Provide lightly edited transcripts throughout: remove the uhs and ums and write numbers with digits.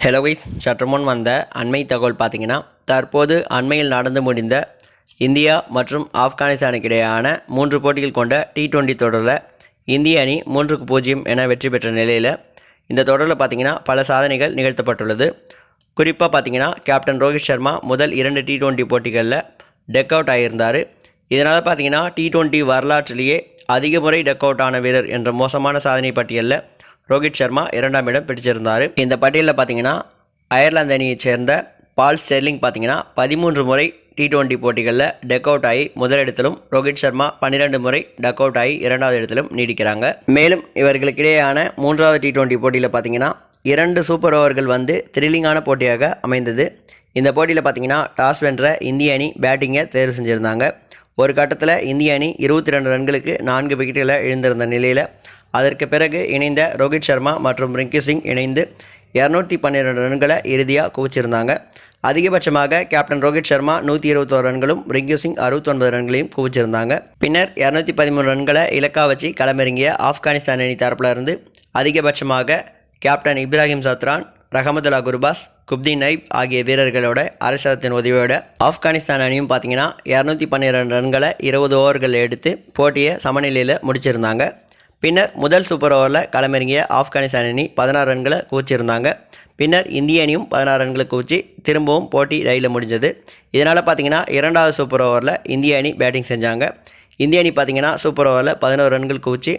Hello guys, சற்று முன் வந்த அண்மை தகவல் பார்த்தீங்கன்னா, தற்போது அண்மையில் நடந்து முடிந்த இந்தியா மற்றும் ஆப்கானிஸ்தானுக்கு இடையேயான 3 போட்டிகள் கொண்ட T20 தொடரில் இந்திய அணி 3-0 என வெற்றி பெற்ற நிலையில் இந்த தொடரில் பார்த்தீங்கன்னா பல சாதனைகள் நிகழ்த்தப்பட்டுள்ளது. குறிப்பாக பார்த்தீங்கன்னா கேப்டன் ரோஹித் சர்மா முதல் 2 T20 போட்டிகளில் டெக் அவுட் ஆகியிருந்தார். இதனால் பார்த்தீங்கன்னா T20 வரலாற்றிலேயே அதிக முறை டெக் அவுட் ஆன வீரர் என்ற மோசமான சாதனை பட்டியலில் ரோஹித் சர்மா 2ஆம் இடம் பிடிச்சிருந்தார். இந்த பட்டியலில் பார்த்தீங்கன்னா அயர்லாந்து அணியைச் சேர்ந்த பால் ஸ்டெர்லிங் பார்த்தீங்கன்னா 13 முறை T20 போட்டிகளில் டெக் அவுட் ஆகி முதலிடத்திலும், ரோஹித் சர்மா 12 முறை டக் அவுட் ஆகி 2வது இடத்திலும் நீடிக்கிறாங்க. மேலும் இவர்களுக்கிடையேயான 3வது T20 போட்டியில் பார்த்தீங்கன்னா 2 சூப்பர் ஓவர்கள் வந்து த்ரில்லிங்கான போட்டியாக அமைந்தது. இந்த போட்டியில் பார்த்தீங்கன்னா டாஸ் வென்ற இந்திய அணி பேட்டிங்கை தேர்வு செஞ்சுருந்தாங்க. ஒரு கட்டத்தில் இந்திய அணி 22 ரன்களுக்கு 4 விக்கெட்டுகளை இழந்திருந்த நிலையில் அதற்கு பிறகு இணைந்த ரோஹித் சர்மா மற்றும் ரிங்கி சிங் இணைந்து 212 ரன்களை இறுதியாக குவிச்சிருந்தாங்க. அதிகபட்சமாக கேப்டன் ரோஹித் சர்மா 121 ரன்களும், ரிங்கி சிங் 69 ரன்களையும் குவிச்சிருந்தாங்க. பின்னர் 213 ரன்களை இலக்காக வச்சு களமிறங்கிய ஆப்கானிஸ்தான் அணி தரப்பில் இருந்து அதிகபட்சமாக கேப்டன் இப்ராஹிம் சத்ரான், ரஹமதுல்லா குர்பாஸ், குப்தீன் நைப் ஆகிய வீரர்களோட அரசத்தின் உதவியோட ஆப்கானிஸ்தான் அணியும் பார்த்தீங்கன்னா 212 ரன்களை 20 ஓவர்கள் எடுத்து போட்டியை சமநிலையில் முடிச்சிருந்தாங்க. பின்னர் முதல் சூப்பர் ஓவரில் களமிறங்கிய ஆப்கானிஸ்தான் அணி 16 ரன்களை குவிச்சிருந்தாங்க. பின்னர் இந்திய அணியும் 16 ரன்களை குவிச்சு திரும்பவும் போட்டி டையில் முடிஞ்சது. இதனால் பார்த்தீங்கன்னா 2வது சூப்பர் ஓவரில் இந்திய அணி பேட்டிங் செஞ்சாங்க. இந்திய அணி பார்த்தீங்கன்னா சூப்பர் ஓவரில் 11 ரன்கள் குவிச்சு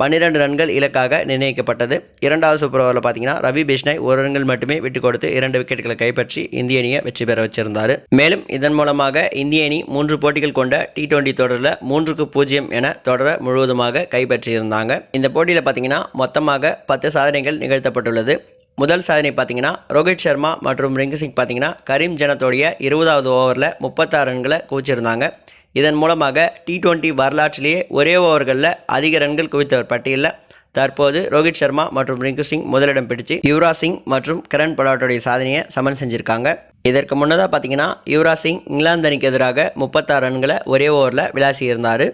12 ரன்கள் இலக்காக நிர்ணயிக்கப்பட்டது. 2வது சூப்பர் ஓவரில் பார்த்தீங்கன்னா ரவி பிஷ்னாய் 1 ரன்கள் மட்டுமே விட்டு கொடுத்து 2 விக்கெட்டுகளை கைப்பற்றி இந்திய அணியை வெற்றி பெற வச்சிருந்தார். மேலும் இதன் மூலமாக இந்திய அணி 3 போட்டிகள் கொண்ட T20 தொடரில் 3-0 என தொடர முழுவதுமாக கைப்பற்றியிருந்தாங்க. இந்த போட்டியில் பார்த்தீங்கன்னா மொத்தமாக 10 சாதனைகள் நிகழ்த்தப்பட்டுள்ளது. முதல் சாதனை பார்த்தீங்கன்னா ரோஹித் சர்மா மற்றும் ரிங்கி சிங் பார்த்தீங்கன்னா கரீம் ஜனத்தோடைய 20வது ஓவரில் 36 ரன்களை குவிச்சிருந்தாங்க. இதன் மூலமாக T20 வரலாற்றிலேயே ஒரே ஓவர்களில் அதிக ரன்கள் குவித்தவர் பட்டியலில் தற்போது ரோஹித் சர்மா மற்றும் ரிங்கி சிங் முதலிடம் பிடிச்சு யுவராஜ் சிங் மற்றும் கிரண் பொலார்டுடைய சாதனையை சமன் செஞ்சுருக்காங்க. இதற்கு முன்னதாக பார்த்தீங்கன்னா யுவராஜ் சிங் இங்கிலாந்து அணிக்கு எதிராக 36 ரன்களை ஒரே ஓவரில் விளாசியிருந்தார்.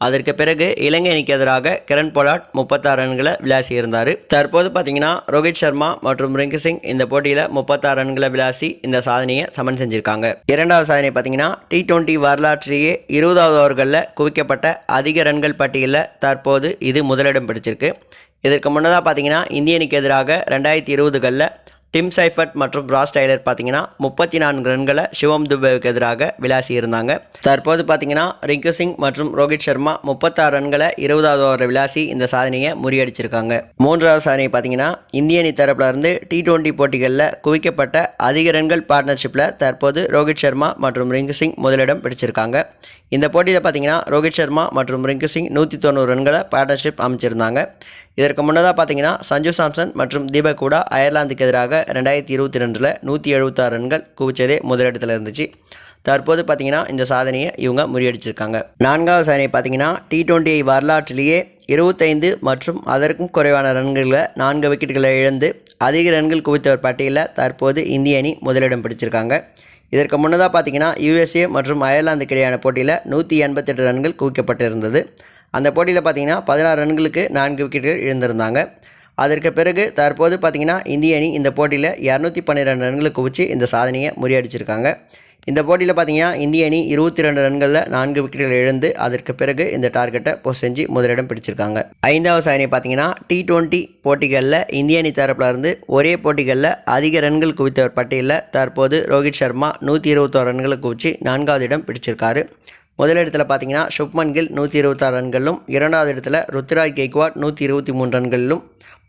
அதற்கு பிறகு இலங்கை அணிக்கு எதிராக கிரண் பொலார்ட் 36 ரன்களை விளாசியிருந்தார். தற்போது பார்த்தீங்கன்னா ரோஹித் சர்மா மற்றும் ரிங்கி சிங் இந்த போட்டியில் 36 ரன்களை விளாசி இந்த சாதனையை சமன் செஞ்சுருக்காங்க. 2வது சாதனை பார்த்தீங்கன்னா T20 வரலாற்றிலேயே 20வது ஓவர்களில் குவிக்கப்பட்ட அதிக ரன்கள் பட்டியலில் தற்போது இது முதலிடம் பிடிச்சிருக்கு. இதற்கு முன்னதாக பார்த்தீங்கன்னா இந்திய அணிக்கு எதிராக 2020களில் டிம் சைஃபர்ட் மற்றும் ராஸ் டைலர் பார்த்தீங்கன்னா 34 ரன்களை சிவம் துபேவுக்கு எதிராக விளாசி இருந்தாங்க. தற்போது பார்த்தீங்கன்னா ரிங்கி சிங் மற்றும் ரோஹித் சர்மா 36 ரன்களை 20வது ஓவரில் விளாசி இந்த சாதனையை முறியடிச்சிருக்காங்க. 3வது சாதனை பார்த்தீங்கன்னா இந்திய அணி தரப்பில் இருந்து T20 போட்டிகளில் குவிக்கப்பட்ட அதிக ரன்கள் பார்ட்னர்ஷிப்பில் தற்போது ரோஹித் சர்மா மற்றும் ரிங்கி சிங் முதலிடம் பிடிச்சிருக்காங்க. இந்த போட்டியில் பார்த்தீங்கன்னா ரோஹித் சர்மா மற்றும் ரிங்கி சிங் 190 ரன்களை பார்ட்னர்ஷிப் அமைச்சிருந்தாங்க. இதற்கு முன்னதாக பார்த்தீங்கன்னா சஞ்சு சாம்சன் மற்றும் தீபக் ஹூடா அயர்லாந்துக்கு எதிராக 2022ல் 176 ரன்கள் குவிச்சதே முதலிடத்தில் இருந்துச்சு. தற்போது பார்த்தீங்கன்னா இந்த சாதனையை இவங்க முறியடிச்சிருக்காங்க. 4வது சாதனை பார்த்தீங்கன்னா T20 வரலாற்றிலேயே 25 மற்றும் அதற்கும் குறைவான ரன்களில் 4 விக்கெட்டுகளை இழந்து அதிக ரன்கள் குவித்தவர் பட்டியலில் தற்போது இந்திய அணி முதலிடம் பிடிச்சிருக்காங்க. இதற்கு முன்னதாக பார்த்தீங்கன்னா USA மற்றும் அயர்லாந்துக்கு இடையான போட்டியில் 188 ரன்கள் குவிக்கப்பட்டிருந்தது. அந்த போட்டியில் பார்த்தீங்கன்னா 16 ரன்களுக்கு 4 விக்கெட்டுகள் இழந்திருந்தாங்க. அதற்கு பிறகு தற்போது பார்த்தீங்கன்னா இந்திய அணி இந்த போட்டியில் 212 ரன்களுக்கு குவிச்சு இந்த சாதனையை முறியடிச்சிருக்காங்க. இந்த போட்டியில் பார்த்தீங்கன்னா இந்திய அணி 22 ரன்களில் 4 விக்கெட்டுகள் இழந்து அதற்கு பிறகு இந்த டார்கெட்டை போஸ்ட் செஞ்சு முதலிடம் பிடிச்சிருக்காங்க. 5வது சாதனை பார்த்தீங்கன்னா T20 போட்டிகளில் இந்திய அணி தரப்பில் இருந்து ஒரே போட்டிகளில் அதிக ரன்கள் குவித்தவர் பட்டியலில் தற்போது ரோஹித் சர்மா 121 ரன்களை குவிச்சு 4வது இடம் பிடிச்சிருக்காரு. முதலிடத்தில் பார்த்தீங்கன்னா சுப்மன் கில் 126 ரன்களிலும், 2வது இடத்துல ருத்துராஜ் கெய்க்வாட் 123 ரன்களிலும்,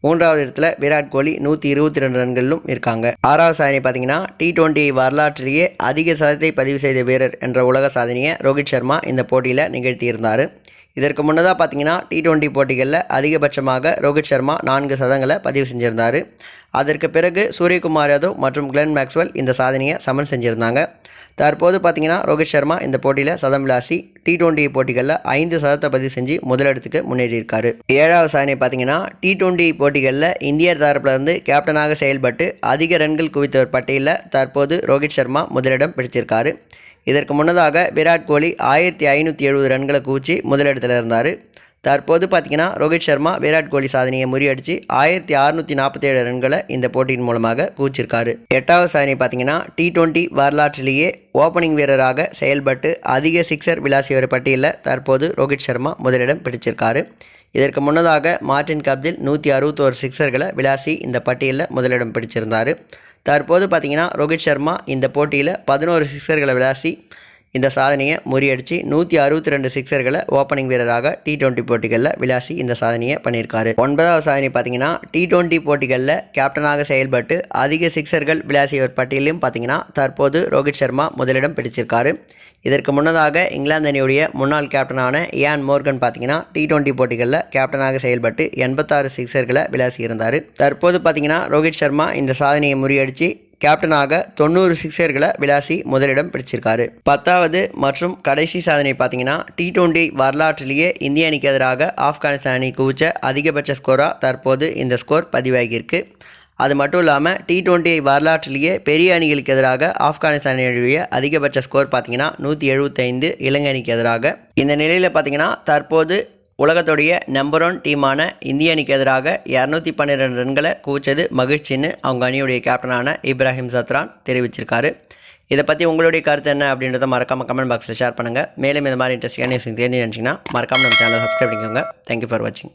3வது இடத்துல விராட் கோலி 122 ரன்களிலும் இருக்காங்க. 6வது சாதனை பார்த்தீங்கன்னா T20 வரலாற்றிலேயே அதிக சதத்தை பதிவு செய்த வீரர் என்ற உலக சாதனையை ரோஹித் சர்மா இந்த போட்டியில் நிகழ்த்தியிருந்தார். இதற்கு முன்னதாக பார்த்தீங்கன்னா T20 போட்டிகளில் அதிகபட்சமாக ரோஹித் சர்மா 4 சதங்களை பதிவு செஞ்சிருந்தார். அதற்கு பிறகு சூரியகுமார் யாதவ் மற்றும் கிளென் மேக்ஸ்வெல் இந்த சாதனையை சமன் செஞ்சுருந்தாங்க. தற்போது பார்த்தீங்கன்னா ரோஹித் சர்மா இந்த போட்டியில் சதம் விளாசி T20 போட்டிகளில் 5 சதத்தை பதிவு செஞ்சு முதலிடத்துக்கு முன்னேறியிருக்காரு. 7வது சாதனை பார்த்தீங்கன்னா T20 போட்டிகளில் இந்திய தரப்பில் இருந்து கேப்டனாக செயல்பட்டு அதிக ரன்கள் குவித்தவர் பட்டியலில் தற்போது ரோஹித் சர்மா முதலிடம் பிடிச்சிருக்காரு. இதற்கு முன்னதாக விராட் கோலி 1570 ரன்களை குவிச்சு முதலிடத்தில் இருந்தார். தற்போது பார்த்தீங்கன்னா ரோஹித் சர்மா விராட் கோலி சாதனையை முறியடித்து 1647 ரன்களை இந்த போட்டியின் மூலமாக குவிச்சிருக்காரு. 8வது சாதனை பார்த்தீங்கன்னா T20 வரலாற்றிலேயே ஓப்பனிங் வீரராக செயல்பட்டு அதிக சிக்ஸர் விளாசியவர் பட்டியலில் தற்போது ரோஹித் சர்மா முதலிடம் பிடிச்சிருக்காரு. இதற்கு முன்னதாக மார்டின் கப்தில் 161 சிக்ஸர்களை விளாசி இந்த பட்டியலில் முதலிடம் பிடிச்சிருந்தார். தற்போது பார்த்தீங்கன்னா ரோஹித் சர்மா இந்த போட்டியில் 11 சிக்ஸர்களை விளாசி இந்த சாதனையை முறியடித்து 162 சிக்ஸர்களை ஓப்பனிங் வீரராக T20 போட்டிகளில் விளாசி இந்த சாதனையை பண்ணியிருக்காரு. 9வது சாதனை பார்த்தீங்கன்னா T20 போட்டிகளில் கேப்டனாக செயல்பட்டு அதிக சிக்ஸர்கள் விளாசியவர் பட்டியலையும் பார்த்தீங்கன்னா தற்போது ரோஹித் சர்மா முதலிடம் பிடிச்சிருக்காரு. இதற்கு முன்னதாக இங்கிலாந்து அணியுடைய முன்னாள் கேப்டனான இயான் மோர்கன் பார்த்தீங்கன்னா T20 போட்டிகளில் கேப்டனாக செயல்பட்டு 86 சிக்ஸர்களை விளாசியிருந்தார். தற்போது பார்த்தீங்கன்னா ரோஹித் சர்மா இந்த சாதனையை முறியடித்து கேப்டனாக 90 சிக்ஸர்களை விளாசி முதலிடம் பிடிச்சிருக்காரு. 10வது மற்றும் கடைசி சாதனை பார்த்தீங்கன்னா T20 வரலாற்றிலேயே இந்திய அணிக்கு எதிராக ஆப்கானிஸ்தான் அணி குவிச்ச அதிகபட்ச ஸ்கோராக தற்போது இந்த ஸ்கோர் பதிவாகியிருக்கு. அது மட்டும் இல்லாமல் T20 வரலாற்றிலேயே பெரிய அணிகளுக்கு எதிராக ஆப்கானிஸ்தான் அணியுடைய அதிகபட்ச ஸ்கோர் பார்த்தீங்கன்னா 175 இலங்கை அணிக்கு எதிராக. இந்த நிலையில் பார்த்தீங்கன்னா தற்போது உலகத்துடைய நம்பர் 1 டீமான இந்திய அணிக்கு எதிராக 212 ரன்களை குவிச்சது மகிழ்ச்சின்னு அவங்க அணியுடைய கேப்டனான இப்ராஹிம் சத்ரான் தெரிவிச்சிருக்காரு. இதை பற்றி உங்களுடைய கருத்து என்ன அப்படின்றத மறக்காமல் கமெண்ட் பாக்ஸில் ஷேர் பண்ணுங்கள். மேலும் இந்த மாதிரி இன்ட்ரெஸ்டிங்கான நியூஸ் தெரிஞ்சு நினச்சிங்கன்னா மறக்காமல் நம்ம சேனலை சப்ஸ்கிரைப் பண்ணிக்கோங்க. தேங்க்யூ ஃபார் வாட்சிங்.